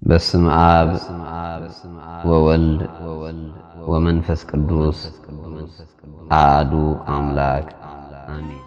በስመ አብ ወወልድ ወመንፈስ ቅዱስ አሐዱ አምላክ አሜን።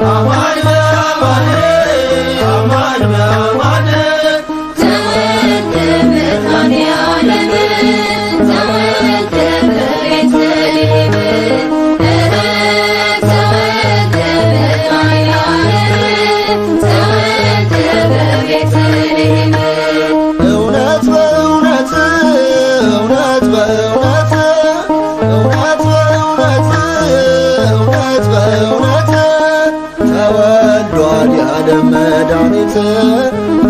አማን በአማን አማን በአማን ተወልደ መድኃኔዓለም ተወልደ በቤተልሔም ተወልደ መድኃኔዓለም ተወልደ በቤተልሔም እውነት በእውነት እውነት በእውነት እውነት በእውነት እውነት በእውነት ተወልዷል የዓለም መድኃኒት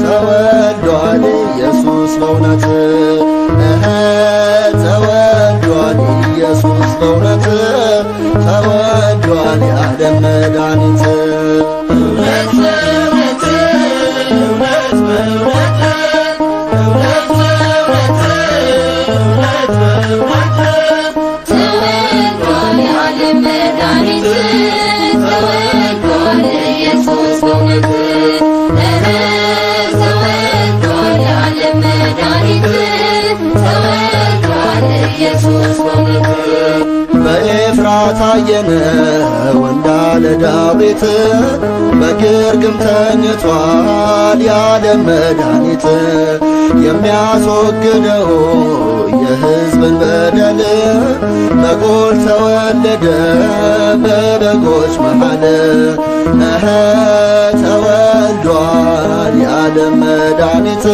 ተወልዷል ኢየሱስ በእውነት ተወልዷል ኢየሱስ በእውነት ተወልዷል የዓለም መድኃኒት እውነት በእውነት እውነት በእውነት እውነት በእውነት እውነት በእውነት ተወልዷል የዓለም መድኃኒት ተወልዷል ኢየሱስ በእውነት ተወልዷል የዓለም መድኃኒት ተወልዷል ኢየሱስ በእውነት በኤፍራታ አየነው እንዳለ ዳዊት በግርግም ተኝቷል የዓለም መድኃኒት የሚያስወግደው የሕዝብን በደል በጎል ተወለደ በበጎች መሃል ተወልዷል የዓለም መድኃኒት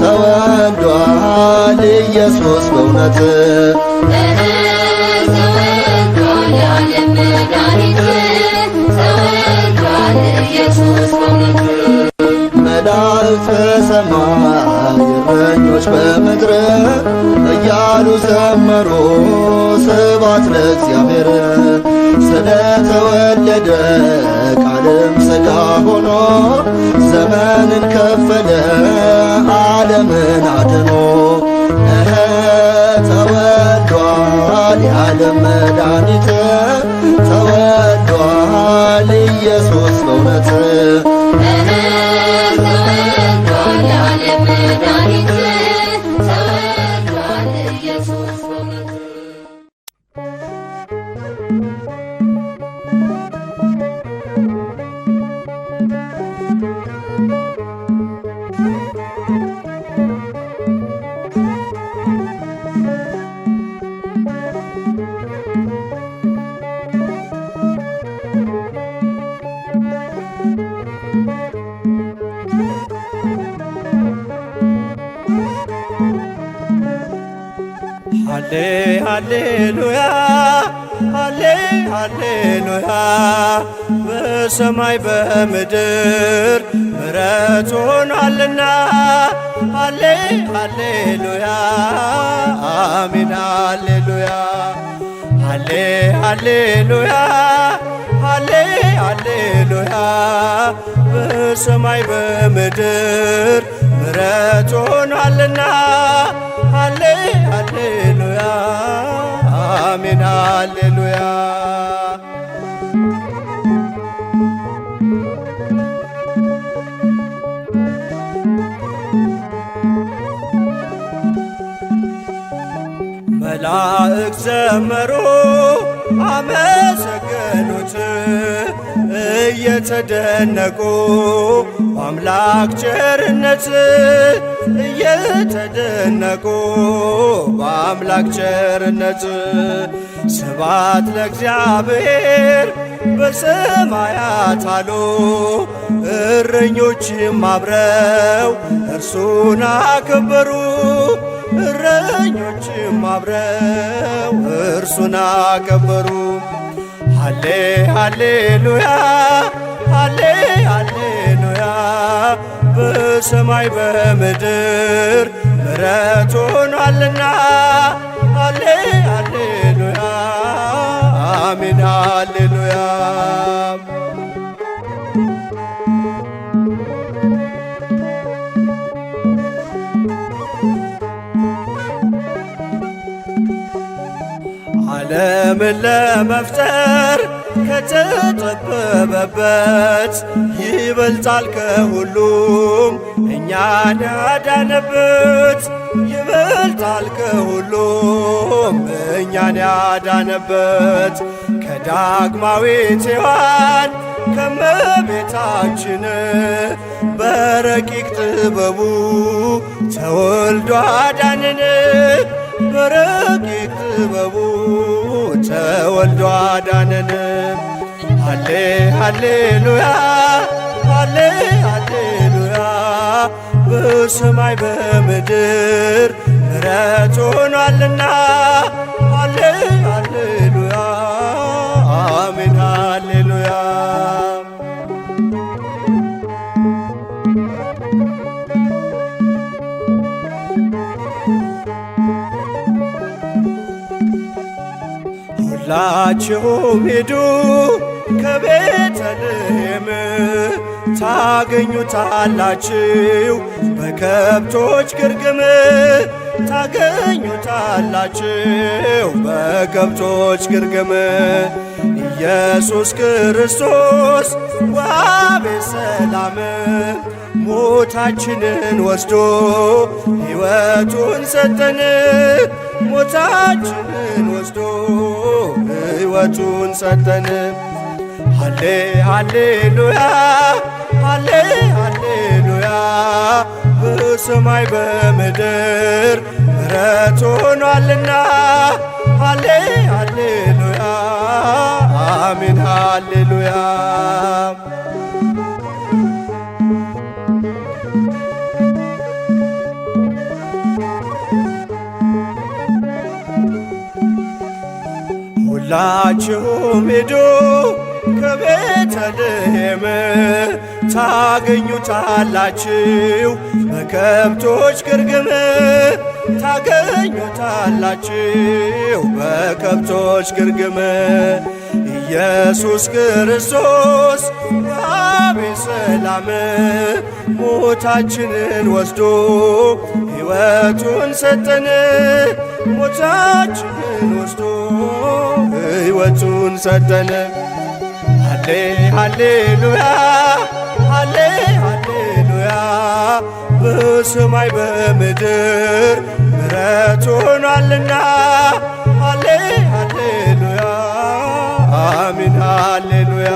ተወልዷል ኢየሱስ በእውነት ተወልዷል የዓለም መድኃኒት ተወልዷል ኢየሱስ በእውነት መላእክት በሰማይ እረኞች በምድር እያሉ ዘመሩ ስብሐት ለእግዚአብሔር ስለተወለደ ቃልም ሥጋ ሆኖ ዘመንን ከፈለ ዓለምን አድኖ ተወልዷል የዓለም መድኃኒት ተወልዷል ኢየሱስ በእውነት ተወልዷል የዓለም መድኃኒት ተወልዷል ኢየሱስ በእውነት ሃሌ ሃሌሉያ ሃሌ ሃሌሉያ በሰማይ በምድር ምሕረት ሆኗልና ሃሌ ሃሌሉያ አሜን ሃሌሉያ ሃሌ ሃሌሉያ ሃሌ ሃሌሉያ በሰማይ በምድር ምሕረት ሆኗልና ሃሌ ሃሌሉያ አሜን ሃሌሉያ መላእክት ዘመሩ አመሰገኑት እየተደነቁ በአምላክ ቸርነት እየተደነቁ በአምላክ ቸርነት ስብሐት ለእግዚአብሔር በሰማያት አሉ እረኞችም አብረው እርሱን አከበሩ እረኞችም አብረው እርሱን አከበሩ ሃሌ ሃሌሉያ ሃሌ ሃሌሉያ በሰማይ በምድር ምሕረት ሆኗልና ሃሌ ሃሌሉያ አሜን ሃሌሉያ ዓለምን ለመፍጠር ከተጠበበበት ይበልጣል ከሁሉም እኛን ያዳነበት ይበልጣል ከሁሉም እኛን ያዳነበት ከዳግማዊት ሔዋን ከመቤታችን በረቂቅ ጥበቡ ተወልዶ አዳነን። በረቂቅ ጥበቡ ተወልዶ አዳነን። ሃሌ ሃሌሉያ ሃሌ ሃሌሉያ በሰማይ በምድር ምሕረት ሆኗልና ሃሌ ሃሌሉያ አሜን ሃሌሉያ። ሁላችሁም ሂዱ ከቤተልሔም ታገኙታላችሁ በከብቶች ግርግም ታገኙታላችሁ በከብቶች ግርግም። ኢየሱስ ክርስቶስ ዋቤ ሰላም ሞታችንን ወስዶ ሕይወቱን ሰጠን። ሞታችንን ወስዶ ሕይወቱን ሰጠን። ሃሌ ሃሌሉያ ሃሌ ሃሌሉያ በሰማይ በምድር ምሕረት ሆኗልና ሃሌ ሃሌሉያ አሜን ሃሌሉያ። ሁላችሁም ሂዱ ከቤተልሔም ታገኙታላችሁ በከብቶች ግርግም ታገኙታላችሁ በከብቶች ግርግም። ኢየሱስ ክርስቶስ ዋቤ ሰላም ሞታችንን ወስዶ ሕይወቱን ሰጠን። ሞታችንን ወስዶ ሕይወቱን ሰጠን። ሃሌ ሃሌሉያ ሃሌ ሃሌሉያ በሰማይ በምድር ምሕረት ሆኗልና ሃሌ ሃሌሉያ አሜን ሃሌሉያ።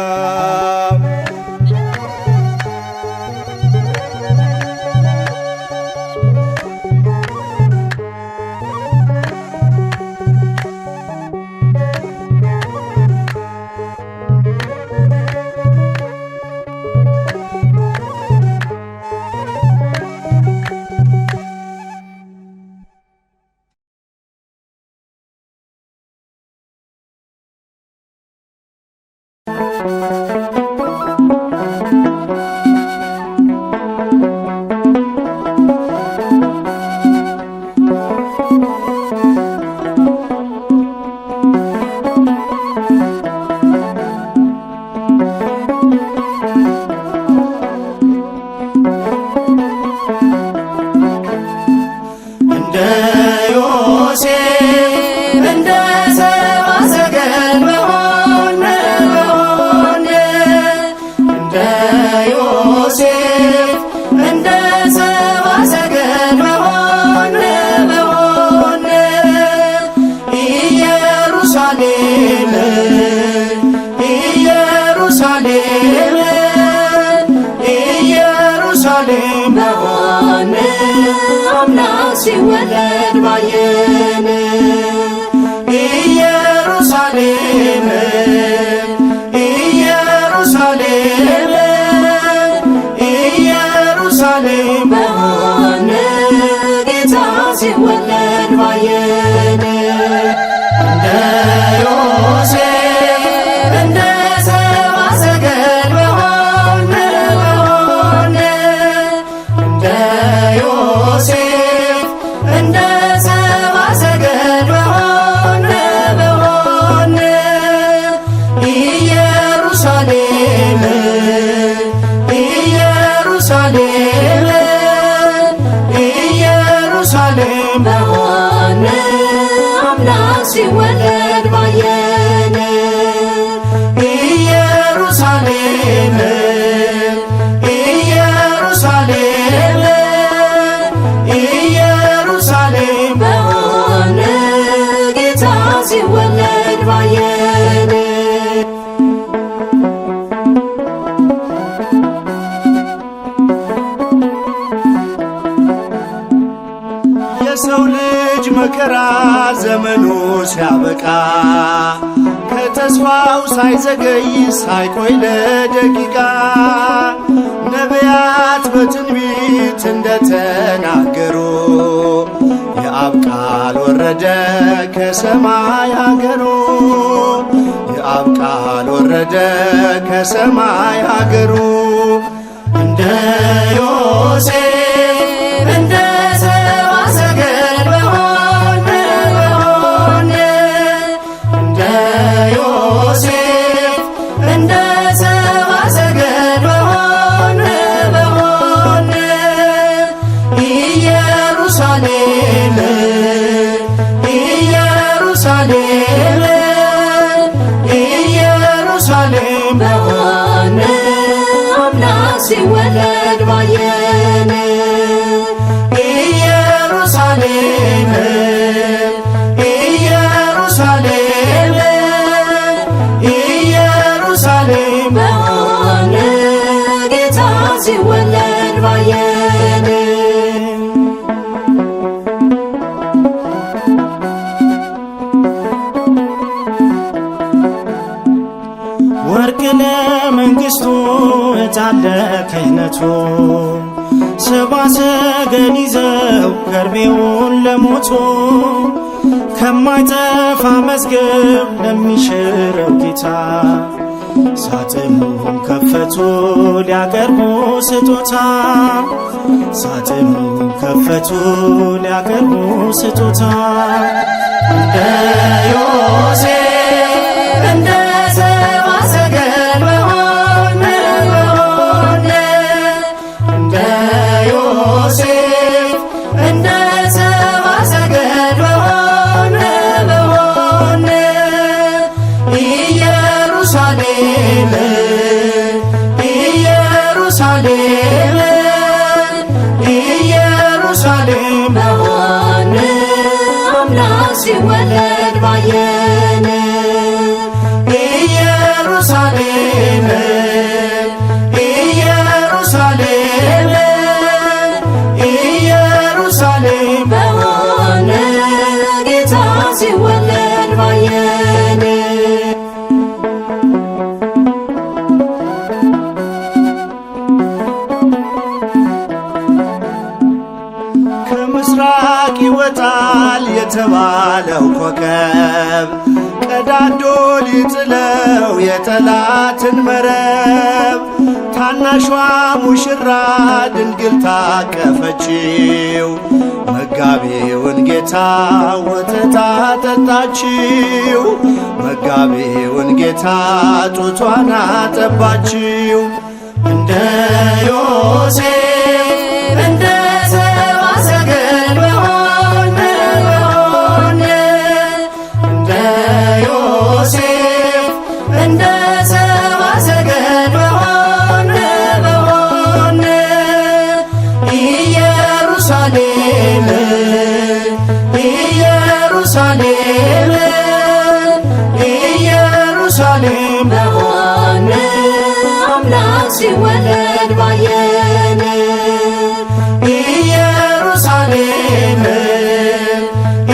ሲወለድ ባየን ኢየሩሳሌም ኢየሩሳሌም ኢየሩሳሌም በሆነ ጌታ ሲወለድ ባየን እንደ ዮሴፍ እንደ ሰብአ ሰገል በሆነ እንደ ዮሴፍ እንደ ሰብአ ሰገል በሆነ ኢየሩሳሌም ኢየሩሳሌም ኢየሩሳሌም በሆነ አምላክ ሲወለድ ባየን ኢየሩሳሌም ኢየሩሳሌም ኢየሩሳሌም በሆነ ጌታ ሲወለድ ባየን ሲያበቃ ከተስፋው ሳይዘገይ ሳይቆይ ለደቂቃ ነቢያት በትንቢት እንደተናገሩ የአብ ቃል ወረደ ከሰማይ አገሩ የአብ ቃል ወረደ ከሰማይ አገሩ እንደ ዮሴፍ እንደ ሰብአ ሰገል በሆነ እንደ ዮሴፍ እንደ ሰብአ ሰገል በሆነ ኢየሩሳሌም ኢየሩሳሌም ኢየሩሳሌም በሆነ አምላክ ሲወለድ ባየን ኢየሩሳሌም ኢየሩሳሌም ኢየሩሳሌም በሆነ ጌታ ሲወለድ ባየን ወርቅ ለመንግሥቱ ዕጣን ለክህነቱ ሰብአ ሰገል ይዘው ከርቤውን ለሞቱ ከማይጠፋ መዝገብ ለሚሽረው ጌታ ሳጥኑን ከፈቱ ሊያቀርቡ ስጦታ ሳጥኑን ከፈቱ ሊያቀርቡ ስጦታ እንደ ዮሴፍ እንደ ሰብአ ሰገል በሆነ እንደ ዮሴፍ እንደ ሰብአ ሰገል በሆነ ኢየሩሳሌም ኢየሩሳሌም ኢየሩሳሌም በሆነ አምላክ ሲወለድ ባየን ኢየሩሳሌም ኢየሩሳሌም ኢየሩሳሌም በሆነ ጌታ ሲወለድ ባየን ከምስራቅ ይወጣል የተባለው ኮከብ ቀዳዶ ሊጥለው የጠላትን መረብ ታናሿ ሙሽራ ድንግል ታቀፈችው መጋቢውን ጌታ ወተት አጠጣችው መጋቢውን ጌታ ጡቷን አጠባችው እንደ ዮሴፍ እንደ ሰብአ ሰገል በሆነ እንደ ዮሴፍ እንደ ሰብአ ሰገል በሆነ ኢየሩሳሌም ኢየሩሳሌም ኢየሩሳሌም በሆነ አምላክ ሲወለድ ባየን ኢየሩሳሌም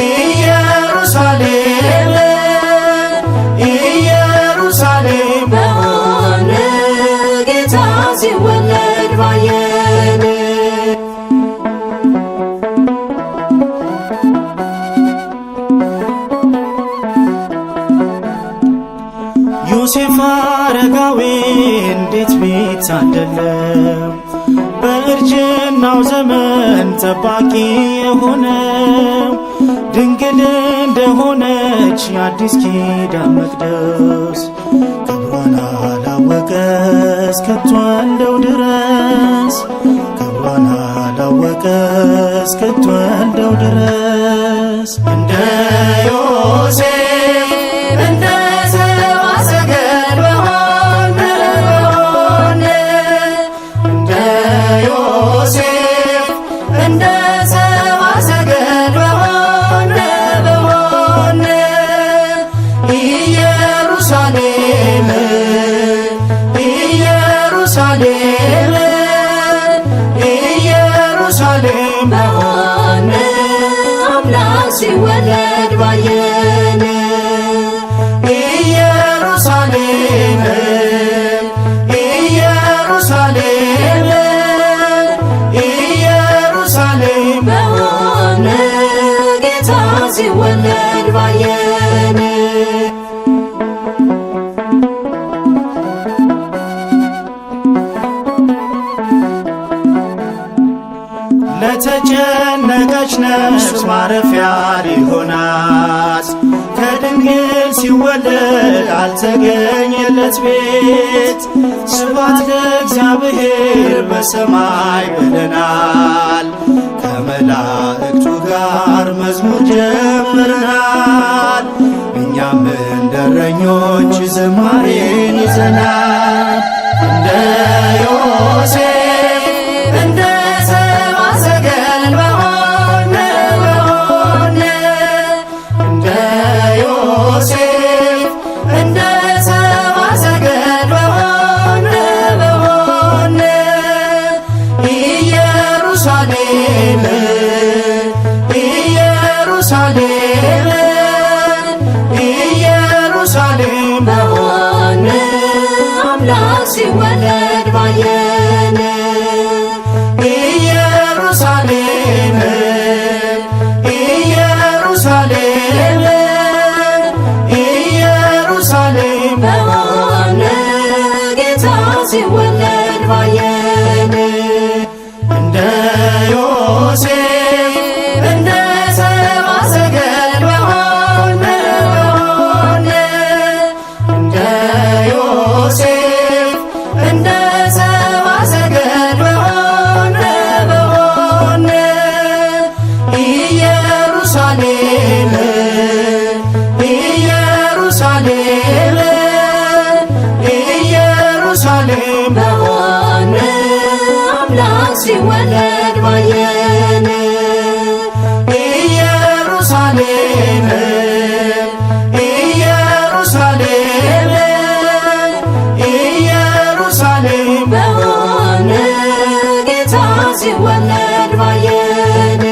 ኢየሩሳሌም ኢየሩሳሌም በሆነ ጌታ ሲወለድ ባየን ዮሴፍ አረጋዊ እንዴት ቢታደለው በእርጅናው ዘመን ጠባቂ የሆነው ድንግል እንደሆነች የአዲስ ኪዳን መቅደስ ክብሯን አላወቀ እስክትወልደው ድረስ ክብሯን አላወቀ እስክትወልደው ድረስ እንደ ዮሴፍ እንደ ሰብአ ሰገል በሆነ እንደ ዮሴፍ እንደ ሰብአ ሰገል በሆነ ኢየሩሳሌም ኢየሩሳሌም ኢየሩሳሌም በሆነ አምላክ ሲወለድ ባየን ለተጨነቀች ነፍስ ማረፊያ ሊሆናት ከድንግል ሲወለድ አልተገኘለት ቤት። ስብሐት ለእግዚአብሔር በሰማይ ብለናል፣ ከመላእክቱ ጋር መዝሙር ጀምረናል። እኛም እንደ እረኞች ዝማሬን ይዘናል። እንደ ዮሴፍ እንደ ሰብአ ሰገል በሆነ እንደ ዮሴፍ እንደ ሰብአ ሰገል በሆነ ኢየሩሳሌም ኢየሩሳሌም ኢየሩሳሌም በሆነ አምላክ ሲወለድ ባየን። ኢየሩሳሌም ኢየሩሳሌም ኢየሩሳሌም በሆነ ጌታ ሲወለድ ባየን። እንደ ዮሴፍ እንደ ሰብአ ሰገል በሆነ እንደ ዮሴፍ እንደ ሰብአ ሰገል በሆነ ኢየሩሳሌም ኢየሩሳሌም ኢየሩሳሌም በሆነ አምላክ ሲወለድ ባየን። ኢየሩሳሌም ኢየሩሳሌም ኢየሩሳሌም በሆነ ጌታ ሲወለድ ባየን።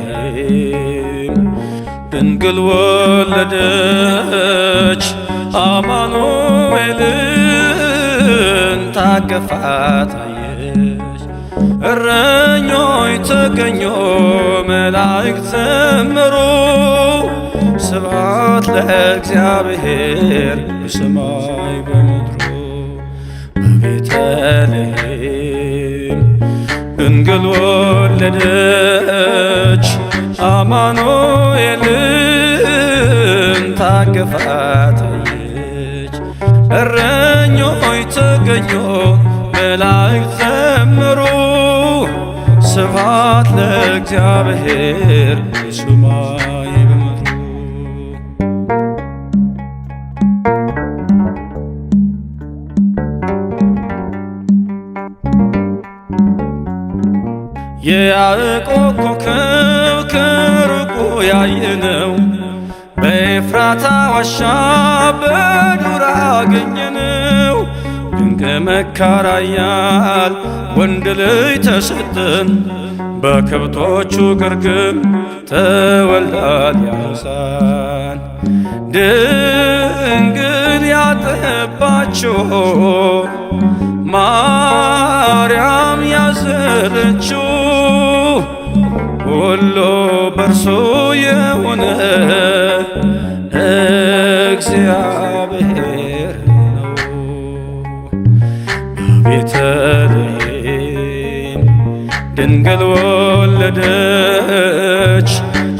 በቤተልሔም ድንግል ወለደች፣ አማኑኤልን ታቀፋት አየች። እረኞች ተገኙ መላእክት ዘመሩ፣ ስብሐት ለእግዚአብሔር በሰማይ በምድሩ። በቤተልሔም ድንግል ወለደች፣ አማኑኤልን ታቀፋት አየች። እረኞች ተገኙ መላእክት ዘመሩ፣ ስብሐት ለእግዚአብሔር በሰማይ በምድሩ። የያዕቆብ ኮከብ ከሩቁ ያየነው፣ በኤፍራታ ዋሻ በዱር አገኘነው። ድንቅ መካር ኃያል ወንድ ልጅ ተሰጠን፣ በከብቶቹ ግርግም ተወልዷል ያሳን። ድንግል ያጠባችው ማርያም ያዘለችው ሁሉ በርሱ የሆነ እግዚአብሔር ነው። በቤተልሔም ድንግል ወለደች፣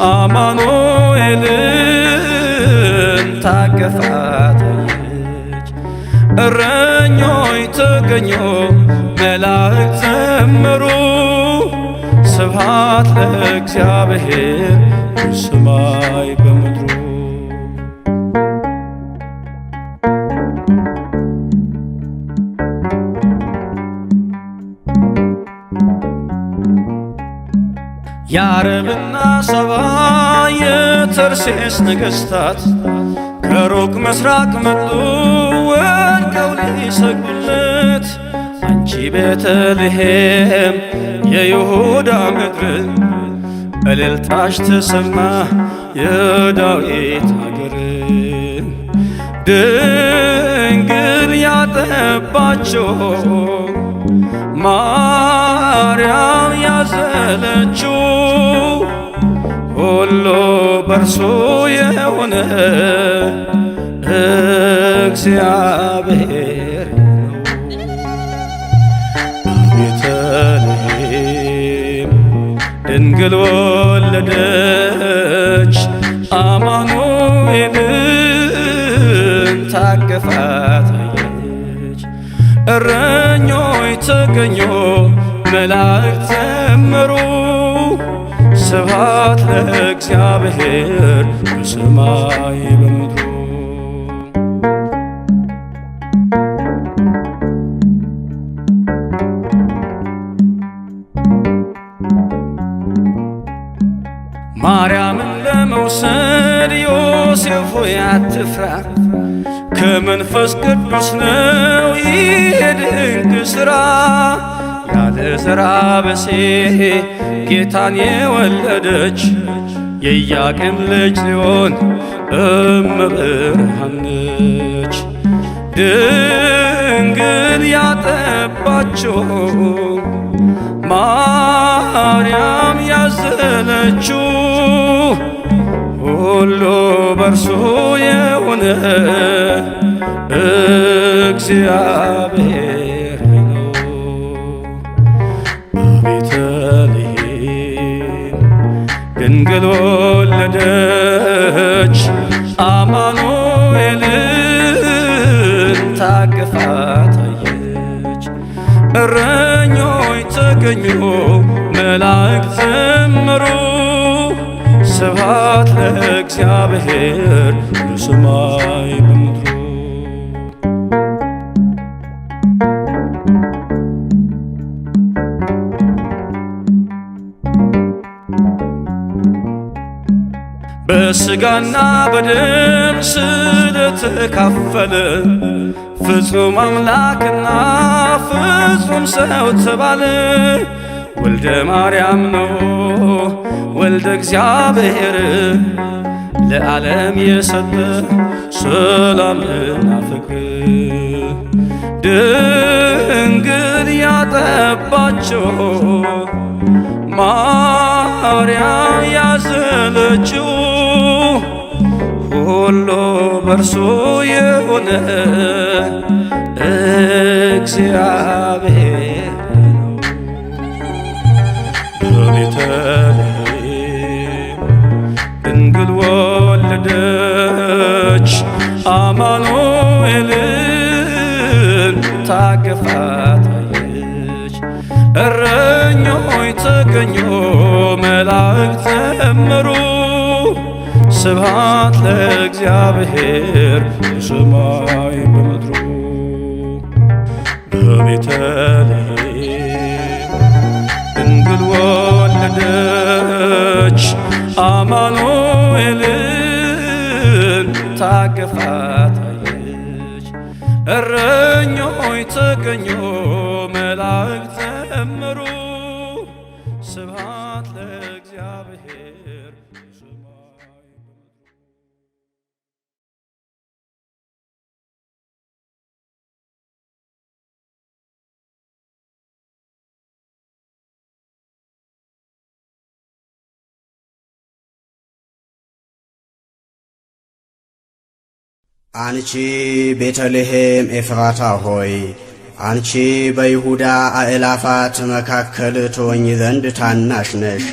አማኑኤልን ታቀፋት አየች። እረኞች ተገኙ መላእክት ዘመሩ፣ ስብሐት ለእግዚአብሔር በሰማይ በምድሩ። የአረብና ሰባ የተርሴስ ነገሥታት ከሩቅ ምስራቅ መጡ ወድቀው ሊሰግዱለት። አንቺ ቤተልሔም የይሁዳ ምድር እልልታሽ ተሰማ የዳዊት አገር። ድንግል ያጠባቸው ማርያም ያዘለችው ሁሉ በርሱ የሆነ እግዚአብሔር ነው። ቤተልሔም ድንግል ወለደች አማኑኤልን ታቀፋት አየች። እረኞች ተገኙ መላእክት ዘመሩ ስብሐት ለእግዚአብሔር በሰማይ በምድሩ። ማርያምን ለመውሰድ ዮሴፍ ሆይ አትፍራ፣ ከመንፈስ ቅዱስ ነው ይሄ ድንቅ ሥራ። ያለ ዘርአ ብእሲ ጌታን የወለደች የኢያቄም ልጅ ጽዮን እመብርሃን ነች። ድንግል ያጠባችው ማርያም ያዘለችው ሁሉ በርሱ የሆነ እግዚአብሔር ነው። በቤተልሔም ድንግል ወለደች አማኑኤልን ታቅፋት አየች። እረኞች ተገኙ መላእክት ዘመሩ ስብሐት ለእግዚአብሔር በሰማይ በምድሩ። በሥጋና በደም ስለተካፈለ ፍጹም አምላክና ፍጹም ሰው ተባለ። ወልደ ማርያም ነው ወልደ እግዚአብሔር ለዓለም የሰጠ ሰላምና ፍቅር። ድንግል ያጠባቸው ማርያም ያዘለችው ሁሉ በርሱ የሆነ እግዚአብሔር ነው። በቤተልሔም ድንግል ወለደች አማኑኤልን ታቅፋት አየች። እረኞች ተገኙ መላእክት ዘመሩ ስብሐት ለእግዚአብሔር በሰማይ በምድሩ። በቤተልሔም ድንግል ወለደች አማኑኤልን ታቅፋት አየች። እረኞች ተገኙ መላእክት ዘመሩ ስብሐት ለእግዚአብሔር በሰማይ። አንቺ ቤተልሔም ኤፍራታ ሆይ አንቺ በይሁዳ አእላፋት መካከል ትሆኚ ዘንድ ታናሽ ነሽ።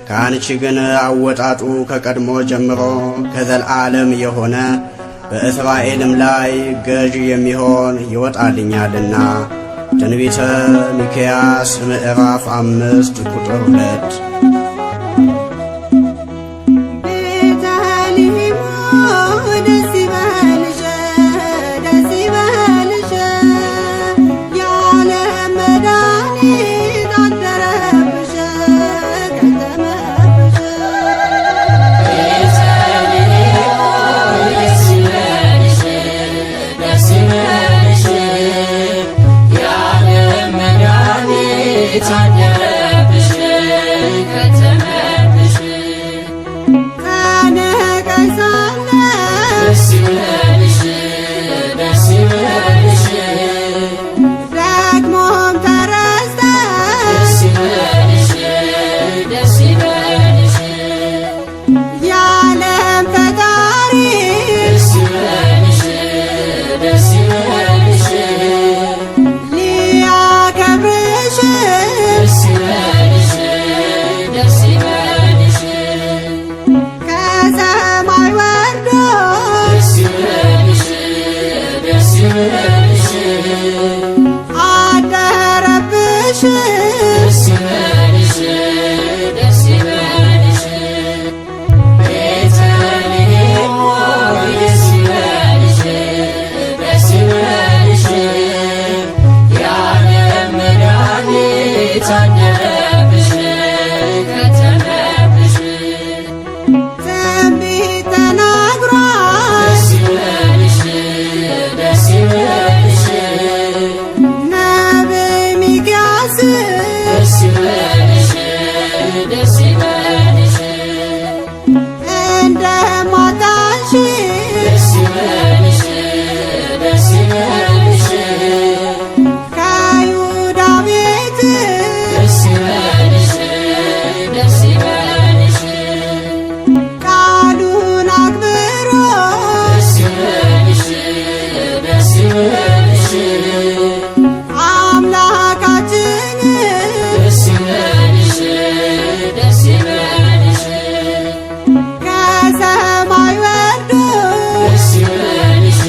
ከአንቺ ግን አወጣጡ ከቀድሞ ጀምሮ ከዘልዓለም የሆነ በእስራኤልም ላይ ገዥ የሚሆን ይወጣልኛልና። ትንቢተ ሚክያስ ምዕራፍ 5 ቁጥር 2። ያለ መድኃኒት አደረብሽ ከተማ ደስ ይበልሽ ደስ ይበልሽ ቤተልሔም ሆይ ደስ ይበልሽ ደስ ይበልሽ የዓለም መድኃኒት አደረብሽ ከተመብሽ ትንቢት ተናግሯል ደስ ይበልሽ ደስ ይበልሽ ነቢይ ሚክያስ ደስ ይበልሽ ደስ ይበልሽ እንደማታንሺ ደስ ይበልሽ ደስ ይበልሽ ከይሁዳ ቤት ደስ ይበልሽ ደስ ይበልሽ ቃሉን አክብሮ ደስ ይበልሽ ደስ ይበልሽ አምላካችን ደስ ይበልሽ ደስ ይበልሽ ከሰማይ ወርዶ ደስ ይበልሽ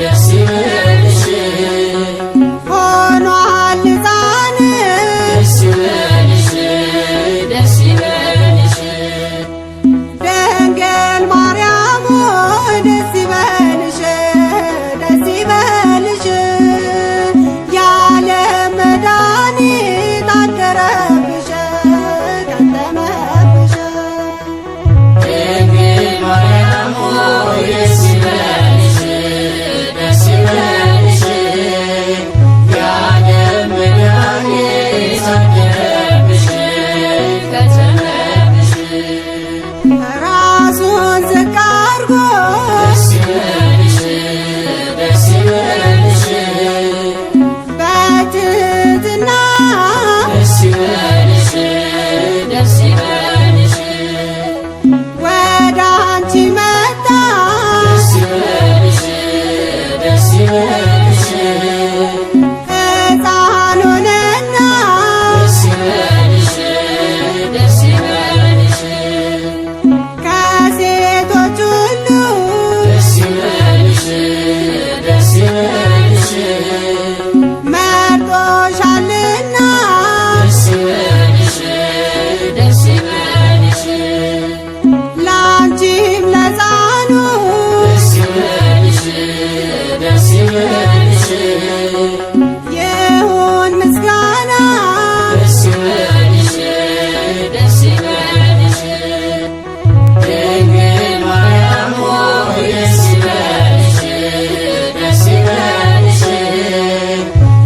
ደስ ይበልሽ ሆኗል ሕፃን ደስ ይበልሽ ደስ ይበልሽ ድንግል ማርያም ሆይ ደስ ይበልሽ ደስ ይበልሽ የዓለም መድኃኒት አደረብሽ ከተመብሽ ድንግል ማርያም ሆይ ደስ ይበልሽ ደስ ይበልሽ የዓለም መድኃኒት አደረብሽ ከተመብሽ ራሱን ዝቅ አድርጎ ደስ ይበልሽ ደስ ይበልሽ በትሕትና ደስ ይበልሽ ደስ ይበልሽ ወደ አንቺ መጣ ደስ ይበልሽ ደስ ይበልሽ ሕፃን ሆነና ደስ ይበልሽ ደስ ይበልሽ ከሴቶች ሁሉ ደስ ይበልሽ ደስ ይበልሽ መርጦሻልና ደስ ይበልሽ ደስ ይበልሽ ላንቺም ለሕፃኑ ደስ ይበልሽ ደስ ይበልሽ ይሁን ምስጋና ደስ ይበልሽ ደስ ይበልሽ ድንግል ማርያም ሆይ ደስ ይበልሽ ደስ ይበልሽ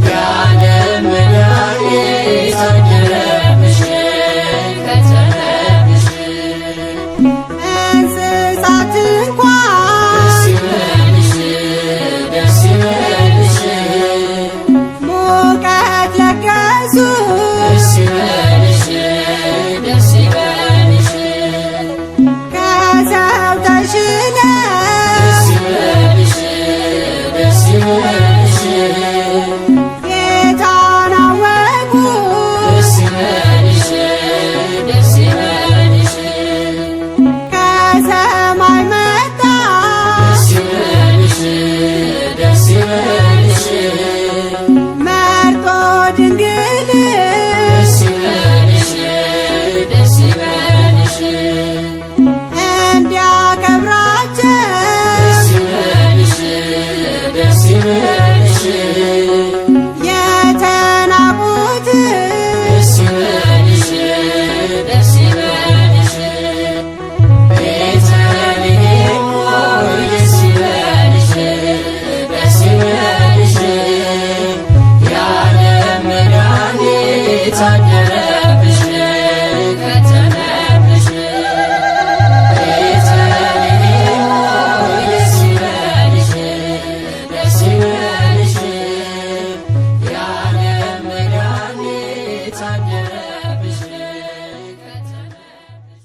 የዓለም መድኃኒት አደረብሽ ከተመብሽ እንስሳት እንኳን ደስ ይበልሽ ደስ ይበልሽ ሙቀት ለገሱ ደስ ይበልሽ ደስ ይበልሽ ከሰው ተሽለው ደስ ይበልሽ ደስ ይበልሽ ጌታን አወቁ ደስ ይበልሽ ደስ ይበልሽ ከሰማይ መጣ ደስ ይበልሽ ደስ ይበልሽ መርጦ ድንግል ደስ ይበልሽ ደስ ይበልሽ እንዲያከብራቸው ደስ ይበልሽ ደስ ይበልሽ የተናቁት ደስ ይበልሽ ደስ ይበልሽ ቤተልሔም ሆይ ደስ ይበልሽ ደስ ይበልሽ የዓለም መድኃኒት አደረብሽ ከተመብሽ ቤተልሔም ሆይ ደስ ይበልሽ ደስ ይበልሽ የዓለም መድኃኒት አደረብሽ ከተመብሽ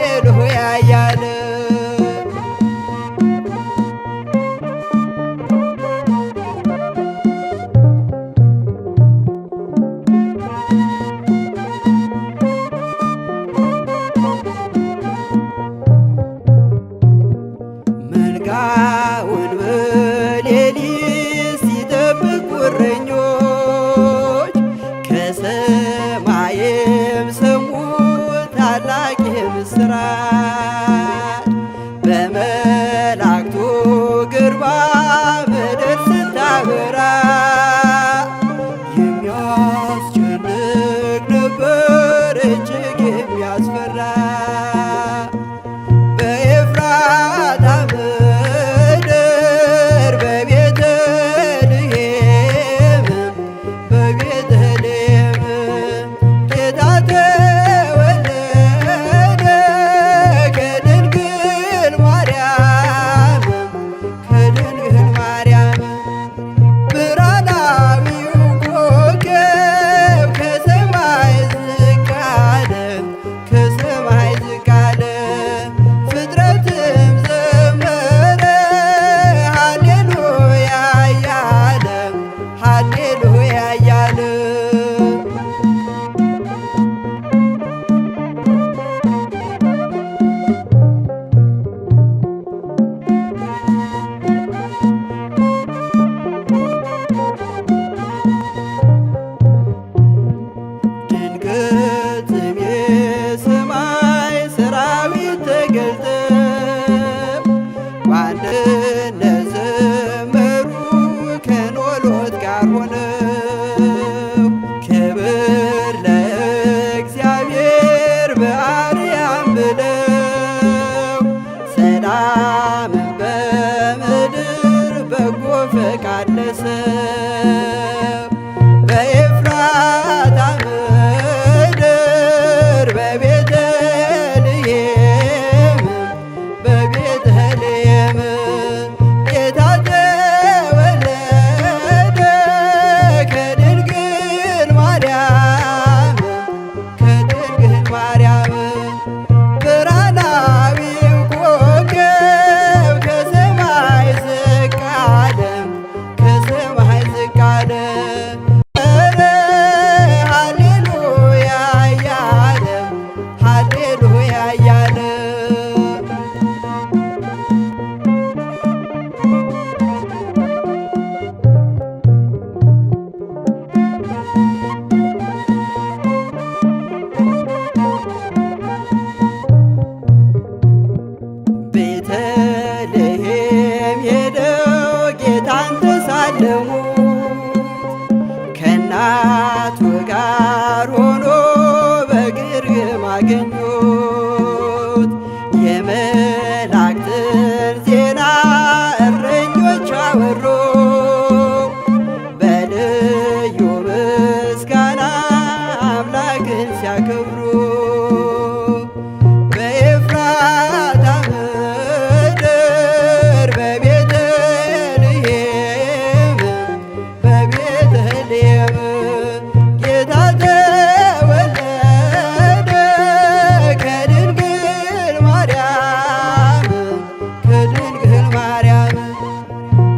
ሃሌሉያ እያለ መንጋውን በሌሊት ሲጠብቁ እረኞች ከሰማይም ሰሙ ታላቅ የምስራች በመላእክቱ ግርማ ምድር ስታበራ የሚያስጨንቅ ነበር እጅግ የሚያስፈራ በኤፍራታ ምድር በቤተልሔም ጌታ ተወለደ ከድንግል ማርያም ብርሃናዊው ኮከብ ከሰማይ ዝቅ አለ ፍጥረትም ዘመረ ሃሌሉያ እያለ ሃሌሉያ እያለ ድንገትም የሰማይ ሰራዊት ተገልጠው በአንድነት ዘመሩ ከኖሎት ጋር ሆነው ክብር ለእግዚአብሔር በአርያም ብለው ሰላምን በምድር በጎ ፈቃድ ለሰው በኤፍራታ ምድር በቤተልሔም ጌታ ተወለደ ከድንግል ማርያም ብርሃናዊው ኮከብ ከሰማይ ዝቅ አለ ሃሌሉያ እያለ ሃሌሉያ እያለ ቤተልሔም ሄደው ጌታን ተሳለሙት ከእናቱ ጋር ሆኖ በግርግም አገኙት የመላእክትን ዜና እረኞች አወሩ በልዩ ምስጋና አምላክን ሲያከብሩ በኤፍራታ ምድር በቤተልሔም ጌታ ተወለደ ከድንግል ማርያም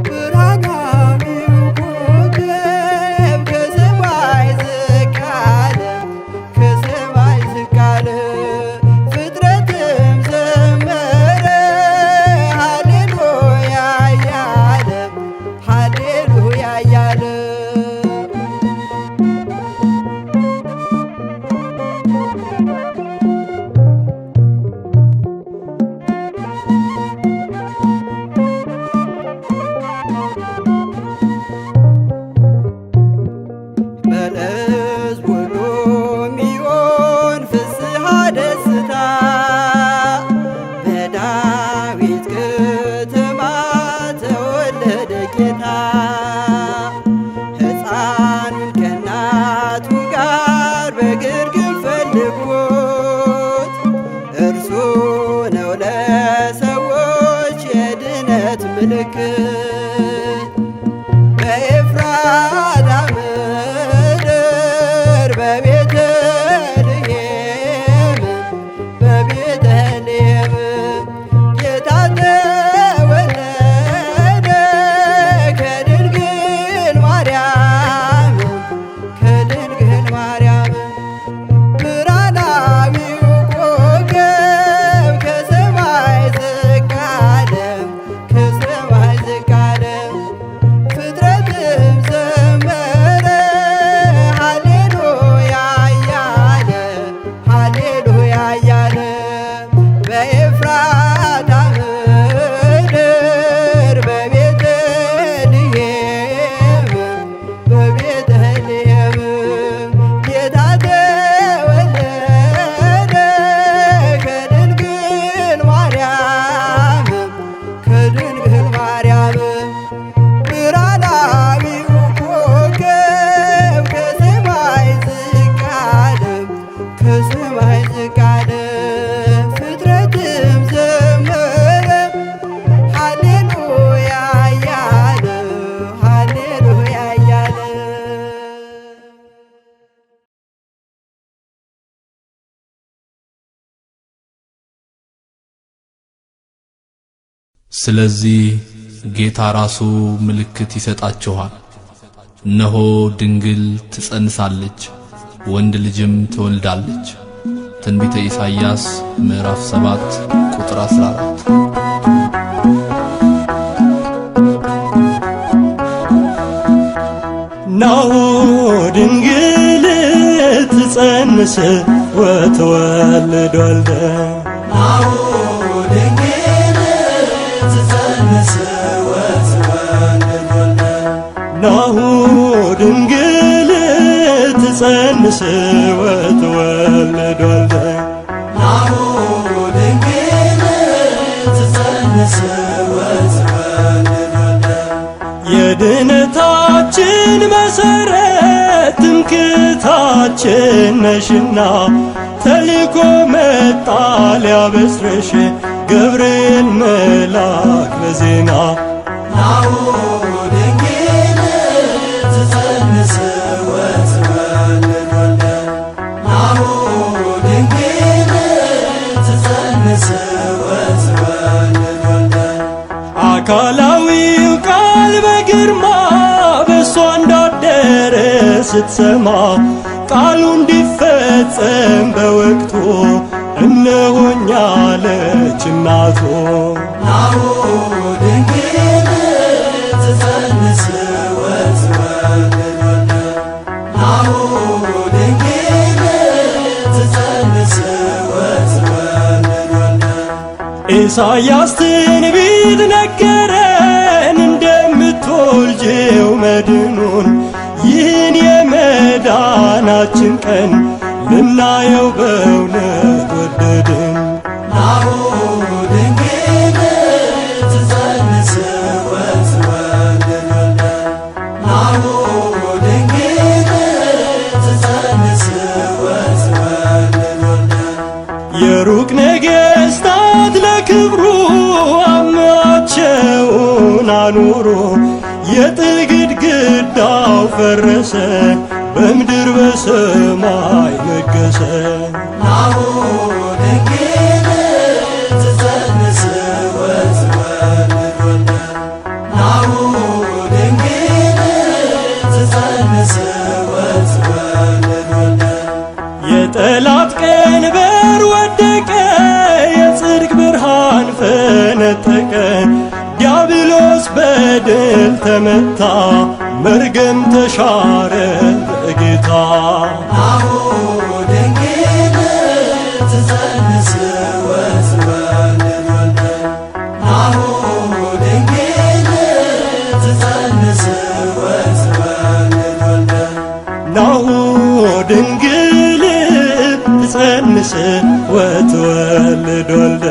ብርሃናዊው ኮከብ ከሰማይ ዝቅ አለ ፍጥረትም ዘመረ ሃሌሉያ እያለ ሃሌሉያ እያለ በሕዝብ ሁሉ ሚሆን ፍስሐ ደስታ በዳዊት ከተማ ተወለደ ጌታ ሕፃኑን ከእናቱ ጋር በግርግም ፈልጉት እርሱ ነው ለሰዎች የድነት ምልክት በኤፍራታ ምድር በቤተልሔም በኤፍራታ ምድር በቤተልሔም ጌታ ተወለደ ከድንግል ማርያም ብርሃናዊው ኮከብ ከሰማይ ዝቅ አለ ፍጥረትም ዘመረ ሃሌሉያ እያለ ስለዚህ ጌታ ራሱ ምልክት ይሰጣችኋል። እነሆ ድንግል ትጸንሳለች፣ ወንድ ልጅም ትወልዳለች። ትንቢተ ኢሳይያስ ምዕራፍ 7 ቁጥር 14። ናሁ ድንግል ትጸንስ ወትወልድ ወልደ ናሁ ድንግል ትጸንስ ወትወልድ ወልደ የድነታችን መሰረት ትምክህታችን ነሽና ተልኮ መጣ ሊያበስርሽ ገብርኤል መልአክ በዜና አካላዊው ቃል በግርማ በሷ እንዳደረ ስትሰማ ቃሉ እንዲፈጸም በወቅቱ እነሆኝ አለች እናቱ። ኢሳይያስ ትንቢት ነገረን እንደምትወልጂው መድኑን ይህን የመዳናችን ቀን ልናየው በእውነት ወደድን። የሩቅ ነገሥታት ለክብሩ አምባቸውን አኑሮ የጥል ግድግዳው ፈረሰ በምድር በሰማይ ነገሰ። የጠላት ቀንበር ወደቀ፣ የጽድቅ ብርሃን ፈነጠቀ። ዲያብሎስ በድል ተመታ፣ መርገም ተሻረ በጌታ። ናሁ ድንግል ትጸንስ ወትወልድ ወልደ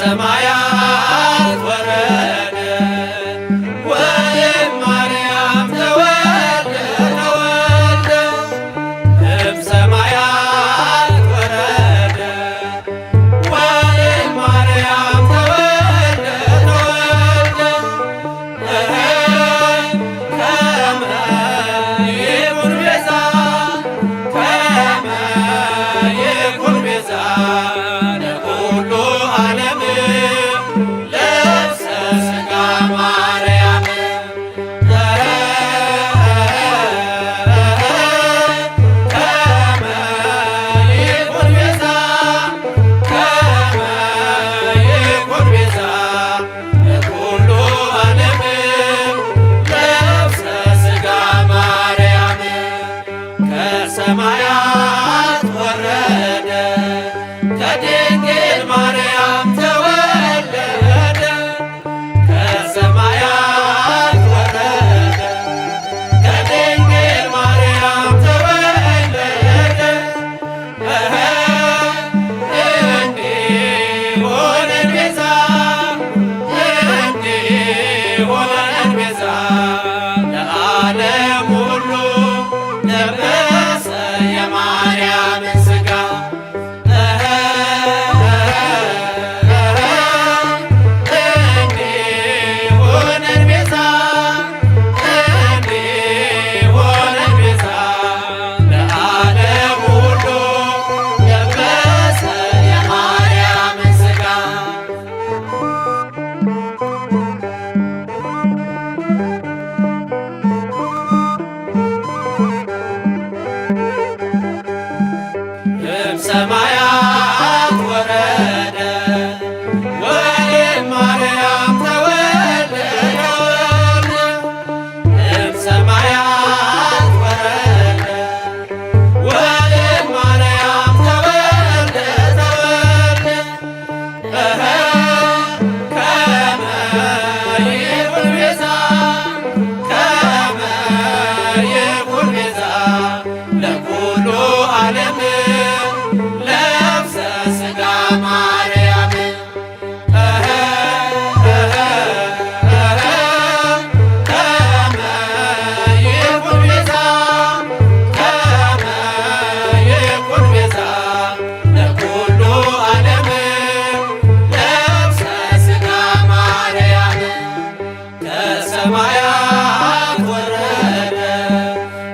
ሰማያት ወረደ ወይም ማርያም ተወለደ ከሰማያት ወረደ ከድንግል ማርያም ተወለደ ከሰማያት ወረደ ከድንግል ማርያም ተወለደ እንዲሆነን ቤዛ እንዲሆነን ቤዛ ለዓለም ሁሉ ለበሰ የማርያምን ሥጋ እንዲሆነን ቤዛ እንዲሆነን ቤዛ ለዓለም ሁሉ ለበሰ የማርያምን ሥጋ እምሰማያት ወረደ ወይም ማርያም ተወለደ እምሰማያት ወረደ ወይም ማርያም ተወለደ ከመ ይኩን ቤዛ ከመ ይኩን ቤዛ ለኩሉ ዓለም ለብሰ ሥጋ ማርያም ከመ ይኩን ቤዛ ከመ ይኩን ቤዛ ለኩሉ ዓለም ለብሰ ሥጋ ማርያም ከሰማያት ወረደ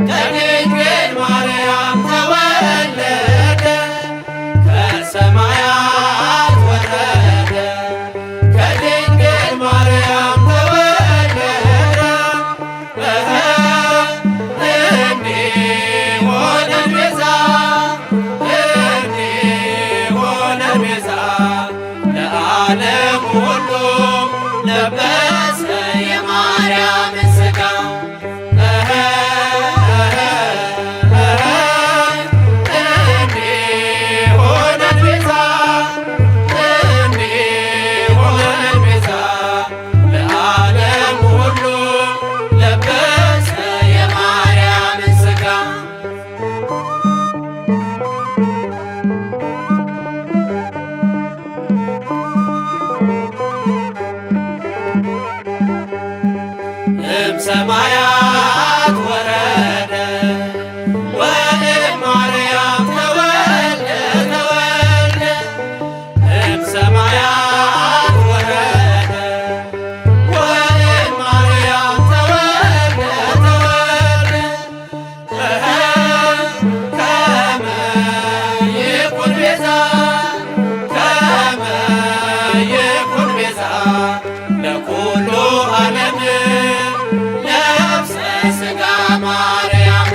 ከድንግል ማርያም ተወለደ ከሰማያት ወረደ ከድንግል ማርያም ተወለደ እንዲሆነን ቤዛ እንዲሆነን ቤዛ ለዓለም ሁሉ ለበሰ የማርያምን ሥጋ እንዲሆነን ቤዛ እንዲሆነን ቤዛ ለዓለም ሁሉ ለበሰ የማርያምን ሥጋ እምሰማያት ወረደ ወይም ማርያም ተወለደ እምሰማያት ወረደ ወይም ማርያም ተወለደ ከመ ይኩን ቤዛ ከመ ይኩን ቤዛ ለኩሉ ዓለም ለብሰ ሥጋ ማርያም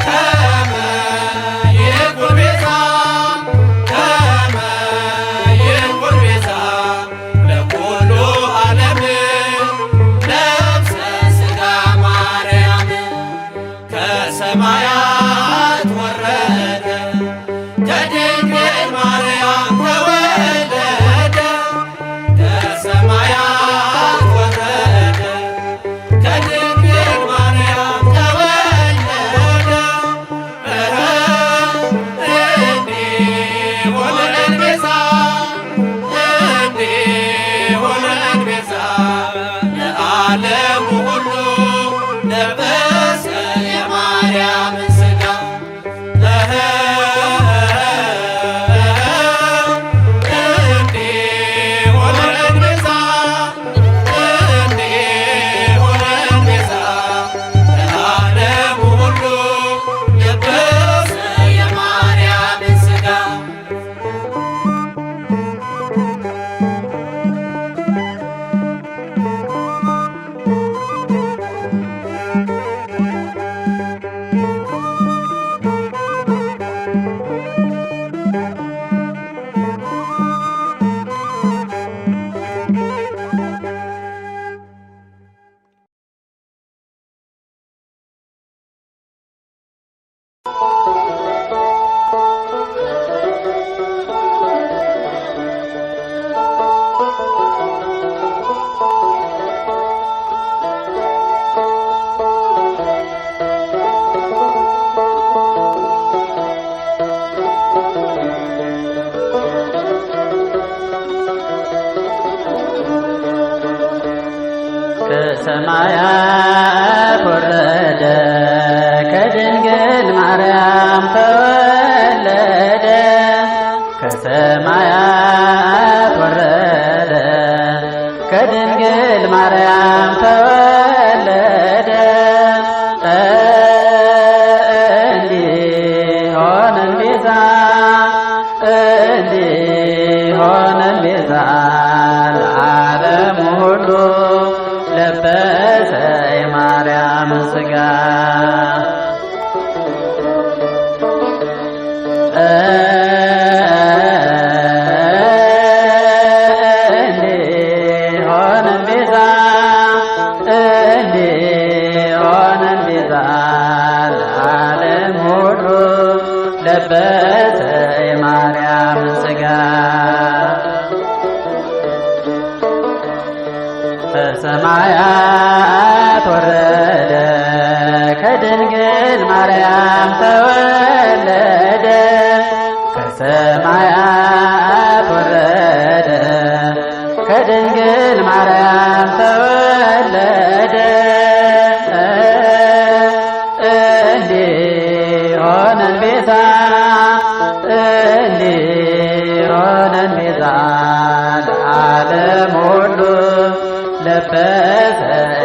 ከመ ይኩን ቤዛ ከመ ይኩን ቤዛ ለኩሉ ዓለም ለብሰ ሥጋ ማርያም ከሰማያት ወረደ ከድንግል ማርያም ተወለደ ከሰማያት ከሰማያት ወረደ ከድንግል ማርያም ተወለደ ከሰማያት ወረደ ከድንግል ማርያም ተወለደ እንዲሆነን ቤዛ እንዲሆነን ቤዛ ለዓለሙ ሁሉ ለበሰ የማርያም ሥጋ እንዲሆነን ቤዛ እንዲሆነን ቤዛ ለዓለም ሁሉ ለበሰ የማርያም ሥጋ ከሰማያት ወረደ ከድንግል ማርያም ተወለደ ከሰማያት ወረደ ከድንግል ማርያም ተወለደ እንዲሆነን ቤዛ እንዲሆነን ቤዛ ለዓለም ሁሉ ለበሰ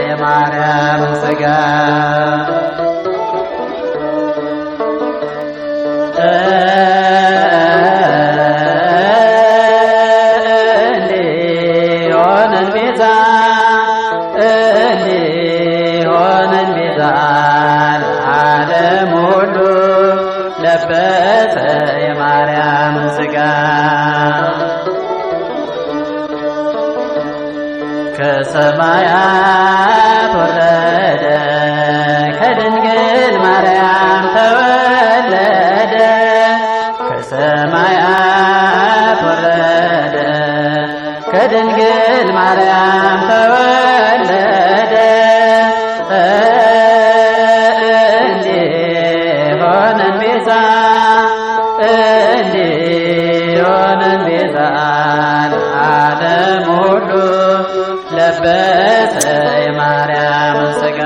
የማርያም ሥጋ እንዲሆነን ቤዛ እንዲሆነን ቤዛ ለዓለም ሁሉ ለበሰ የማርያም ሥጋ ከሰማያት ወረደ ከድንግል ማርያም ተወለደ ከሰማያት ወረደ ከድንግል ማርያም ተወለደ እንዲሆነን ቤዛ እንዲሆነን ቤዛ ለዓለም ሁሉ ለበሰ የማርያም ሥጋ